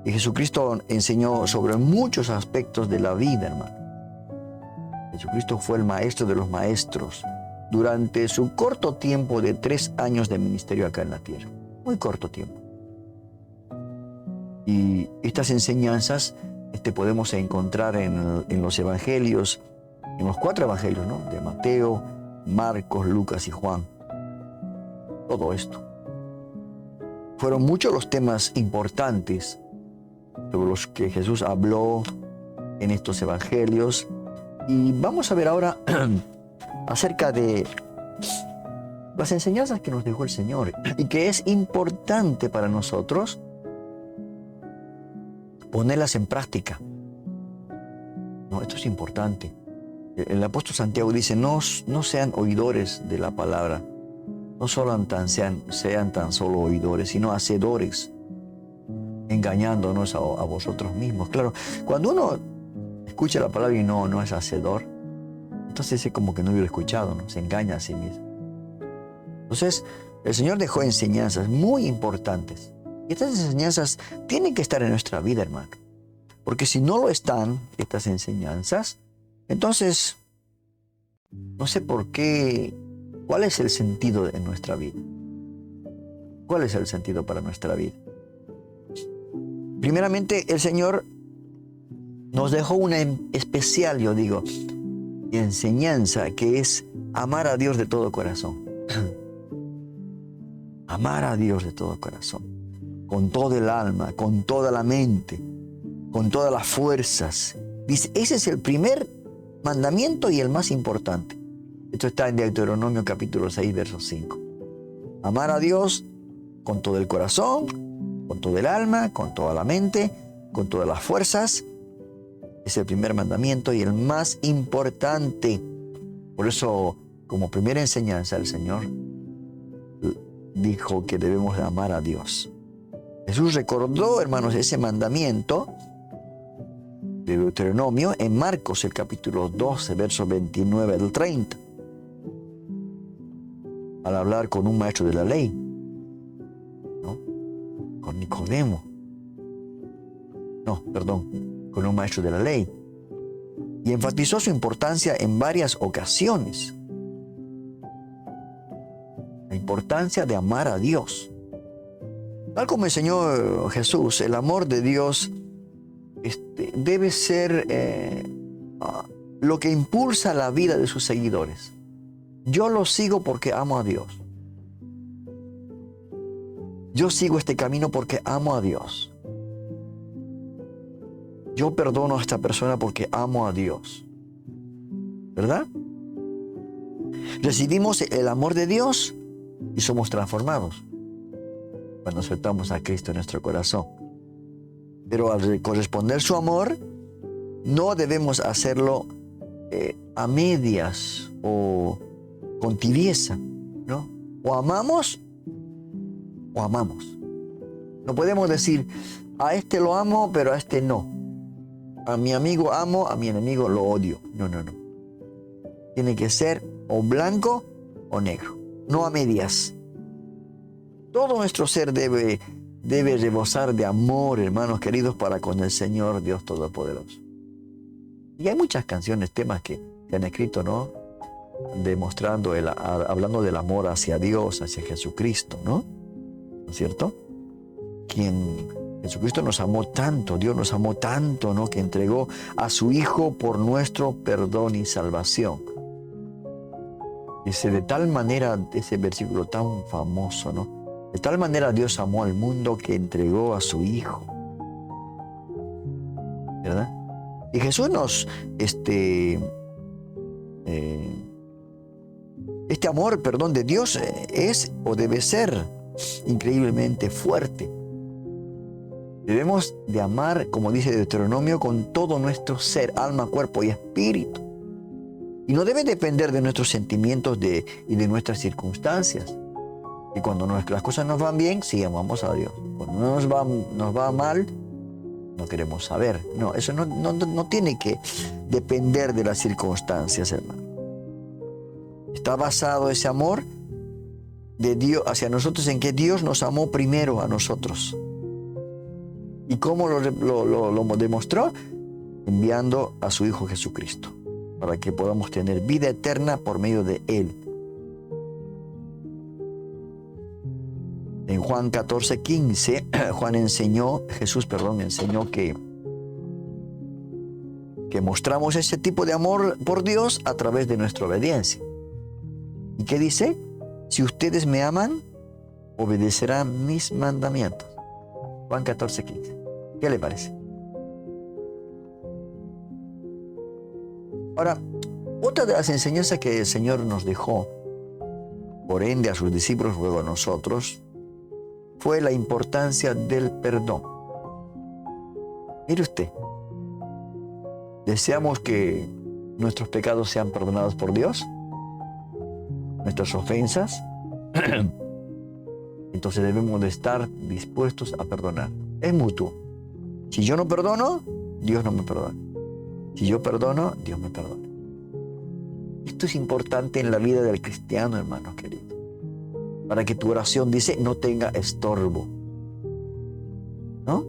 Y Jesucristo enseñó sobre muchos aspectos de la vida, hermano. Jesucristo fue el maestro de los maestros durante su corto tiempo de 3 años de ministerio acá en la tierra. Muy corto tiempo. Y estas enseñanzas podemos encontrar en los evangelios, en los 4 evangelios, ¿no? De Mateo, Marcos, Lucas y Juan. Todo esto. Fueron muchos los temas importantes sobre los que Jesús habló en estos evangelios. Y vamos a ver ahora acerca de las enseñanzas que nos dejó el Señor y que es importante para nosotros ponerlas en práctica. No, esto es importante. El apóstol Santiago dice, no sean oidores de la palabra, no sean tan solo oidores, sino hacedores, engañándonos a vosotros mismos. Claro, cuando uno escucha la palabra y no es hacedor, entonces es como que no hubiera escuchado, ¿no? Se engaña a sí mismo. Entonces, el Señor dejó enseñanzas muy importantes. Y estas enseñanzas tienen que estar en nuestra vida, hermano. Porque si no lo están, estas enseñanzas, entonces, no sé por qué, ¿cuál es el sentido de nuestra vida? ¿Cuál es el sentido para nuestra vida? Primeramente, el Señor nos dejó una especial, enseñanza, que es amar a Dios de todo corazón. Amar a Dios de todo corazón. Con todo el alma, con toda la mente, con todas las fuerzas. Dice, ese es el primer mandamiento y el más importante. Esto está en Deuteronomio capítulo 6, verso 5. Amar a Dios con todo el corazón, con todo el alma, con toda la mente, con todas las fuerzas. Es el primer mandamiento y el más importante. Por eso, como primera enseñanza, el Señor dijo que debemos de amar a Dios. Jesús recordó, hermanos, ese mandamiento de Deuteronomio en Marcos, el capítulo 12, versos 29 al 30. Al hablar con un maestro de la ley, ¿no? Con Nicodemo. Con un maestro de la ley. Y enfatizó su importancia en varias ocasiones. La importancia de amar a Dios. Tal como enseñó Jesús, el amor de Dios debe ser lo que impulsa la vida de sus seguidores. Yo lo sigo porque amo a Dios. Yo sigo este camino porque amo a Dios. Yo perdono a esta persona porque amo a Dios. ¿Verdad? Recibimos el amor de Dios y somos transformados cuando aceptamos a Cristo en nuestro corazón. Pero al corresponder su amor, no debemos hacerlo a medias o con tibieza, ¿no? O amamos o amamos. No podemos decir, a este lo amo, pero a este no. A mi amigo amo, a mi enemigo lo odio. No. Tiene que ser o blanco o negro, no a medias. Todo nuestro ser debe rebosar de amor, hermanos queridos, para con el Señor Dios Todopoderoso. Y hay muchas canciones, temas que se han escrito, ¿no? Demostrando, hablando del amor hacia Dios, hacia Jesucristo, ¿no? ¿No es cierto? Jesucristo nos amó tanto, Dios nos amó tanto, ¿no? Que entregó a su Hijo por nuestro perdón y salvación. Dice, de tal manera, ese versículo tan famoso, ¿no? De tal manera Dios amó al mundo que entregó a su Hijo. ¿Verdad? Y Jesús nos, este amor, de Dios es o debe ser increíblemente fuerte. Debemos de amar, como dice Deuteronomio, con todo nuestro ser, alma, cuerpo y espíritu. Y no debe depender de nuestros sentimientos y de nuestras circunstancias. Y cuando las cosas nos van bien, sí amamos a Dios. Cuando nos va mal, no queremos saber. No, eso no tiene que depender de las circunstancias, hermano. Está basado ese amor de Dios hacia nosotros en que Dios nos amó primero a nosotros. ¿Y cómo lo demostró? Enviando a su Hijo Jesucristo, para que podamos tener vida eterna por medio de Él. En Juan 14:15, Jesús enseñó que mostramos ese tipo de amor por Dios a través de nuestra obediencia. ¿Y qué dice? Si ustedes me aman, obedecerán mis mandamientos. Juan 14:15. ¿Qué le parece? Ahora, otra de las enseñanzas que el Señor nos dejó, por ende a sus discípulos, luego a nosotros, fue la importancia del perdón. Mire usted, deseamos que nuestros pecados sean perdonados por Dios, nuestras ofensas, entonces debemos de estar dispuestos a perdonar. Es mutuo. Si yo no perdono, Dios no me perdona. Si yo perdono, Dios me perdona. Esto es importante en la vida del cristiano, hermanos queridos, para que tu oración, dice, no tenga estorbo. ¿No?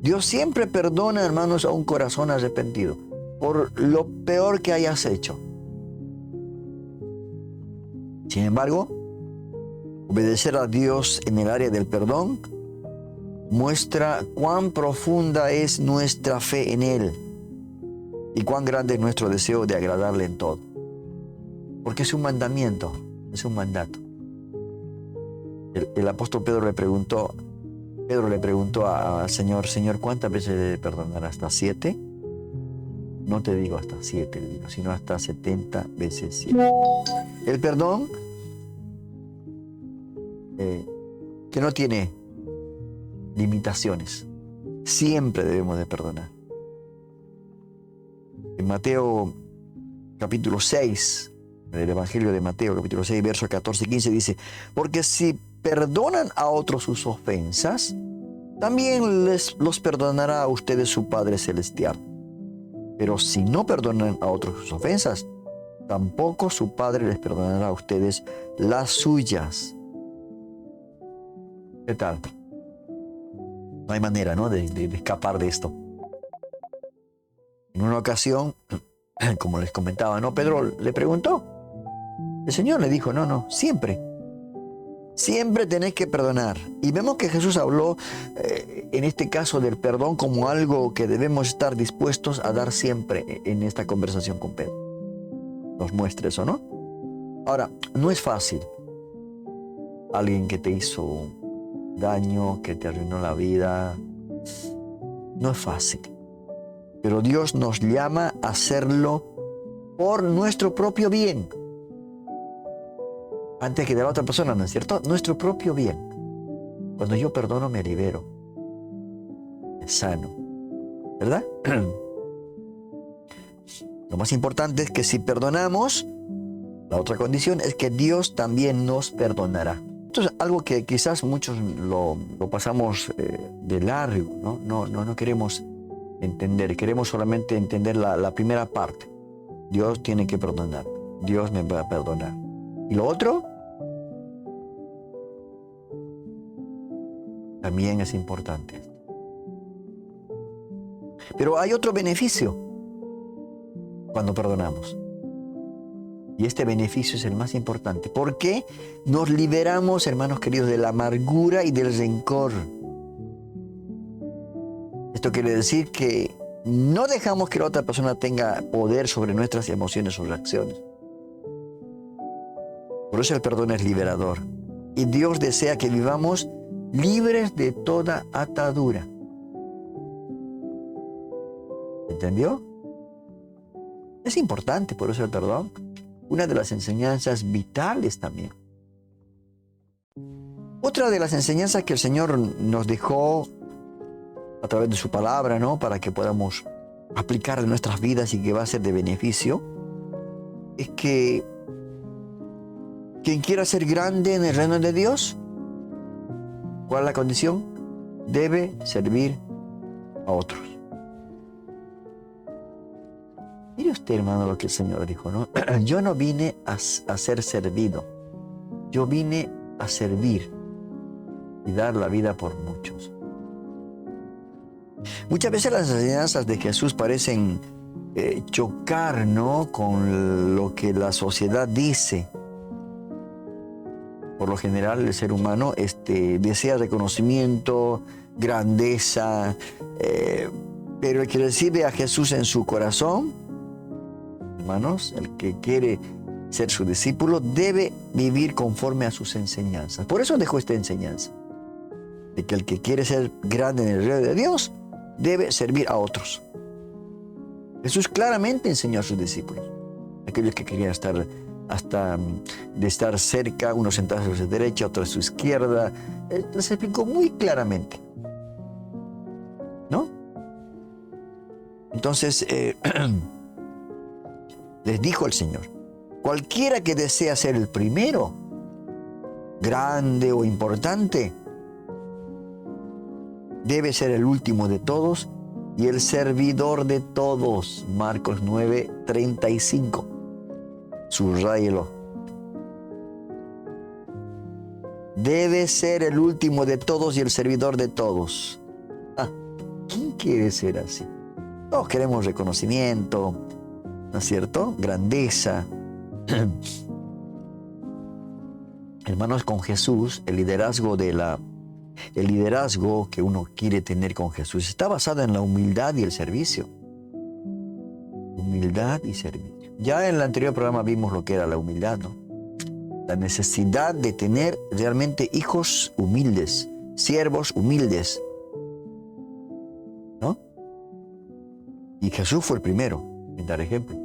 Dios siempre perdona, hermanos, a un corazón arrepentido por lo peor que hayas hecho. Sin embargo, obedecer a Dios en el área del perdón muestra cuán profunda es nuestra fe en Él y cuán grande es nuestro deseo de agradarle en todo. Porque es un mandamiento, es un mandato. El apóstol Pedro le preguntó al Señor, Señor, ¿cuántas veces debe perdonar? ¿Hasta 7? No te digo hasta 7, le digo, sino hasta 70 veces 7. El perdón, que no tiene limitaciones. Siempre debemos de perdonar. En Mateo capítulo 6, el Evangelio de Mateo capítulo 6, versos 14 y 15 dice, porque si perdonan a otros sus ofensas, también los perdonará a ustedes su Padre Celestial. Pero si no perdonan a otros sus ofensas, tampoco su Padre les perdonará a ustedes las suyas. ¿Qué tal? No hay manera, ¿no?, de escapar de esto. En una ocasión, como les comentaba, ¿no?, Pedro le preguntó. El Señor le dijo, no, siempre tenés que perdonar. Y vemos que Jesús habló en este caso del perdón como algo que debemos estar dispuestos a dar siempre en esta conversación con Pedro. Nos muestra eso, ¿no? Ahora, no es fácil. Alguien que te hizo daño, que te arruinó la vida, no es fácil. Pero Dios nos llama a hacerlo por nuestro propio bien. Antes que de la otra persona, ¿no es cierto? Nuestro propio bien. Cuando yo perdono, me libero. Me sano. ¿Verdad? Lo más importante es que si perdonamos, la otra condición es que Dios también nos perdonará. Esto es algo que quizás muchos lo pasamos de largo, ¿no? No queremos entender. Queremos solamente entender la primera parte. Dios tiene que perdonar. Dios me va a perdonar. ¿Y lo otro? También es importante. Pero hay otro beneficio cuando perdonamos. Y este beneficio es el más importante. Porque nos liberamos, hermanos queridos, de la amargura y del rencor. Esto quiere decir que no dejamos que la otra persona tenga poder sobre nuestras emociones o reacciones. Por eso el perdón es liberador. Y Dios desea que vivamos libres de toda atadura. ¿Entendió? Es importante, por eso el perdón. Una de las enseñanzas vitales también. Otra de las enseñanzas que el Señor nos dejó a través de su palabra, ¿no?, para que podamos aplicar en nuestras vidas y que va a ser de beneficio, es que quien quiera ser grande en el reino de Dios, ¿cuál es la condición? Debe servir a otros. Mire usted, hermano, lo que el Señor dijo, ¿no? Yo no vine a ser servido. Yo vine a servir y dar la vida por muchos. Muchas veces las enseñanzas de Jesús parecen chocar, ¿no?, con lo que la sociedad dice. Por lo general, el ser humano desea reconocimiento, grandeza, pero el que recibe a Jesús en su corazón, hermanos, el que quiere ser su discípulo, debe vivir conforme a sus enseñanzas. Por eso dejó esta enseñanza, de que el que quiere ser grande en el reino de Dios, debe servir a otros. Jesús claramente enseñó a sus discípulos, aquellos que querían estar de estar cerca, unos sentados a su derecha, otros a su izquierda. Les explicó muy claramente, ¿no? Entonces, les dijo el Señor: cualquiera que desea ser el primero, grande o importante, debe ser el último de todos y el servidor de todos. Marcos 9:35. Subráyelo. Debe ser el último de todos y el servidor de todos. ¿Quién quiere ser así? Todos queremos reconocimiento, ¿no es cierto? Grandeza. Hermanos, con Jesús, el liderazgo que uno quiere tener con Jesús está basado en la humildad y el servicio. Humildad y servicio. Ya en el anterior programa vimos lo que era la humildad, ¿no? La necesidad de tener realmente hijos humildes, siervos humildes, ¿no? Y Jesús fue el primero en dar ejemplo.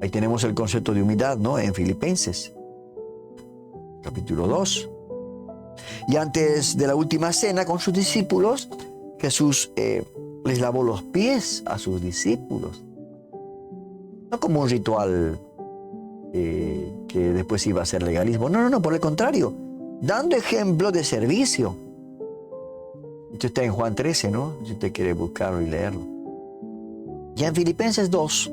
Ahí tenemos el concepto de humildad, ¿no?, en Filipenses, capítulo 2. Y antes de la última cena con sus discípulos, Jesús les lavó los pies a sus discípulos. No como un ritual que después iba a ser legalismo. No, por el contrario, dando ejemplo de servicio. Esto está en Juan 13, ¿no?, si usted quiere buscarlo y leerlo. Ya en Filipenses 2,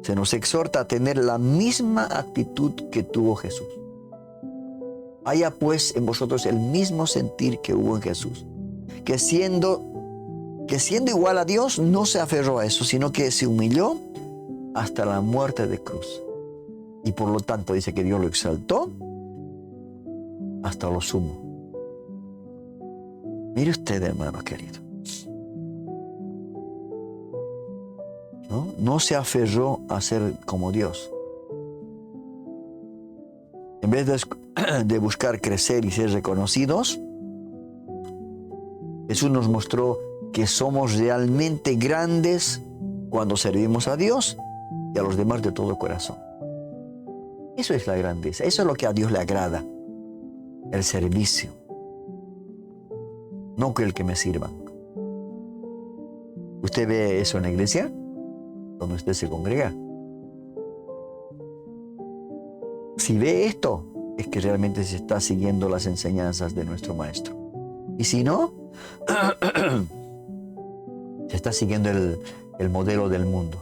se nos exhorta a tener la misma actitud que tuvo Jesús. Haya pues en vosotros el mismo sentir que hubo en Jesús, que siendo igual a Dios, no se aferró a eso, sino que se humilló hasta la muerte de cruz. Y por lo tanto dice que Dios lo exaltó hasta lo sumo. Mire usted, hermano querido, no se aferró a ser como Dios. En vez de buscar crecer y ser reconocidos, Jesús nos mostró que somos realmente grandes cuando servimos a Dios y a los demás de todo corazón. Eso es la grandeza, eso es lo que a Dios le agrada, el servicio, no que el que me sirva. ¿Usted ve eso en la iglesia, donde usted se congrega? Si ve esto, es que realmente se está siguiendo las enseñanzas de nuestro Maestro. Y si no, se está siguiendo el modelo del mundo.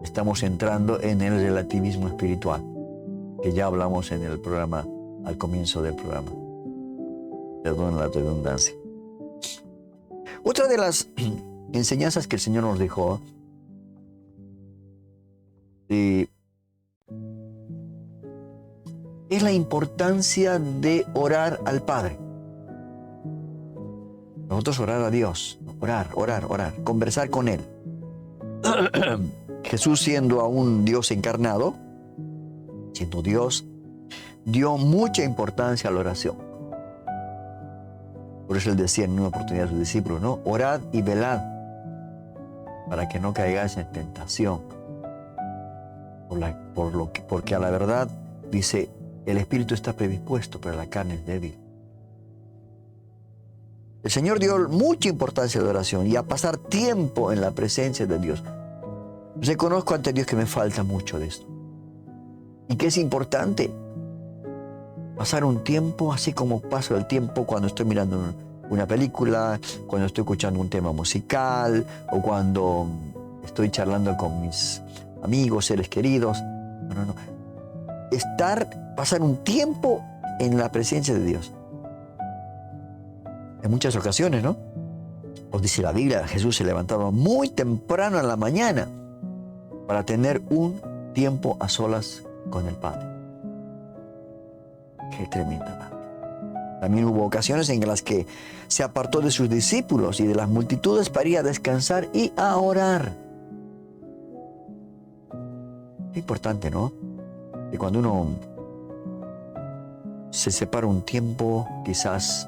Estamos entrando en el relativismo espiritual, que ya hablamos en el programa, al comienzo del programa. Perdón la redundancia. Otra de las enseñanzas que el Señor nos dejó es la importancia de orar al Padre. Nosotros orar a Dios, orar, conversar con Él. Jesús, siendo aún Dios encarnado, siendo Dios, dio mucha importancia a la oración. Por eso Él decía en una oportunidad a sus discípulos, ¿no? Orad y velad para que no caigáis en tentación. Porque a la verdad, dice, el espíritu está predispuesto, pero la carne es débil. El Señor dio mucha importancia a la oración y a pasar tiempo en la presencia de Dios. Reconozco ante Dios que me falta mucho de esto. Y que es importante pasar un tiempo así como paso el tiempo cuando estoy mirando una película, cuando estoy escuchando un tema musical o cuando estoy charlando con mis amigos, seres queridos. No. Pasar un tiempo en la presencia de Dios. En muchas ocasiones, ¿no? Os dice la Biblia, Jesús se levantaba muy temprano en la mañana para tener un tiempo a solas con el Padre. Qué tremenda, hermano. También hubo ocasiones en las que se apartó de sus discípulos y de las multitudes para ir a descansar y a orar. Es importante, ¿no? Que cuando uno se separa un tiempo, quizás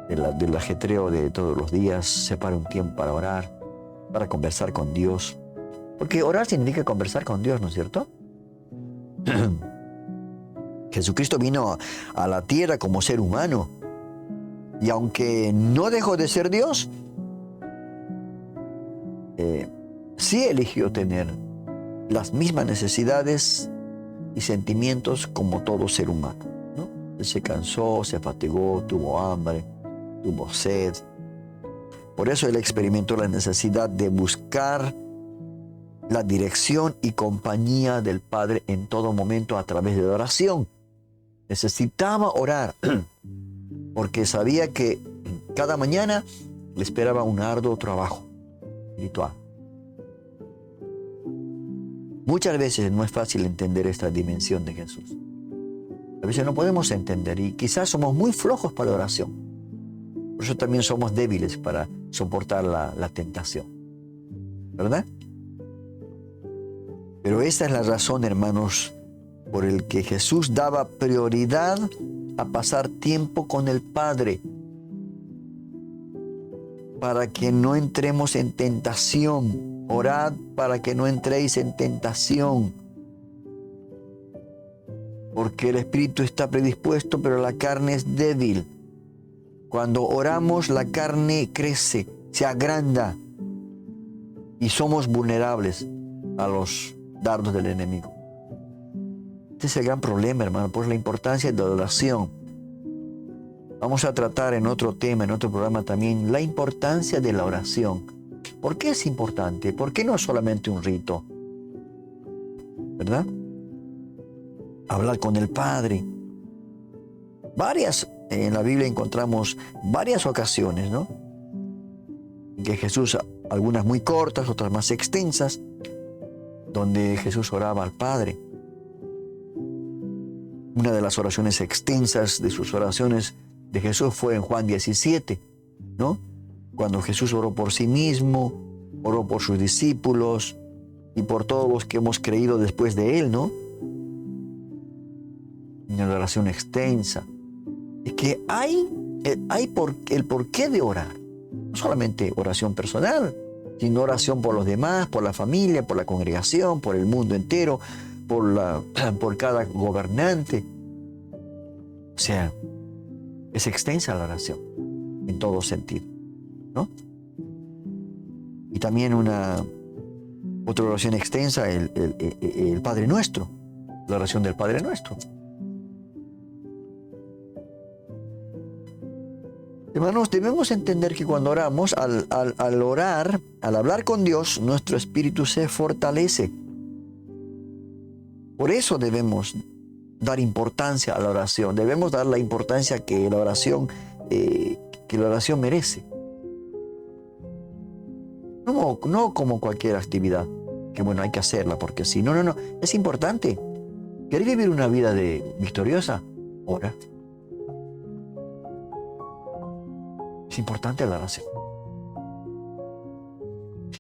del ajetreo de todos los días, separa un tiempo para orar, para conversar con Dios. Porque orar significa conversar con Dios, ¿no es cierto? Jesucristo vino a la tierra como ser humano. Y aunque no dejó de ser Dios, sí eligió tener las mismas necesidades y sentimientos como todo ser humano, ¿no? Él se cansó, se fatigó, tuvo hambre, tuvo sed. Por eso él experimentó la necesidad de buscar la dirección y compañía del Padre en todo momento a través de la oración. Necesitaba orar porque sabía que cada mañana le esperaba un arduo trabajo espiritual. Muchas veces no es fácil entender esta dimensión de Jesús. A veces no podemos entender y quizás somos muy flojos para la oración. Por eso también somos débiles para soportar la tentación. ¿Verdad? Pero esta es la razón, hermanos, por el que Jesús daba prioridad a pasar tiempo con el Padre, para que no entremos en tentación. Orad para que no entréis en tentación, porque el espíritu está predispuesto, pero la carne es débil. Cuando oramos, la carne crece, se agranda y somos vulnerables a los dardos del enemigo. Este es el gran problema, hermano, por la importancia de la oración. Vamos a tratar en otro tema, en otro programa también, la importancia de la oración. ¿Por qué es importante? ¿Por qué no es solamente un rito? ¿Verdad? Hablar con el Padre. En la Biblia encontramos varias ocasiones, ¿no? En que Jesús, algunas muy cortas, otras más extensas, donde Jesús oraba al Padre. Una de las oraciones extensas de sus oraciones de Jesús fue en Juan 17, ¿no? Cuando Jesús oró por sí mismo, oró por sus discípulos y por todos los que hemos creído después de él, ¿no? Una oración extensa. Es que hay el porqué de orar. No solamente oración personal, sino oración por los demás, por la familia, por la congregación, por el mundo entero, por cada gobernante. O sea, es extensa la oración, en todo sentido, ¿no? Y también otra oración extensa, el Padre Nuestro, la oración del Padre Nuestro. Hermanos, debemos entender que cuando oramos, al orar, al hablar con Dios, nuestro espíritu se fortalece. Por eso debemos dar importancia a la oración. Debemos dar la importancia que la oración merece. No como cualquier actividad, que bueno, hay que hacerla, porque sí. No. Es importante. ¿Querés vivir una vida victoriosa? Ora. Es importante la oración.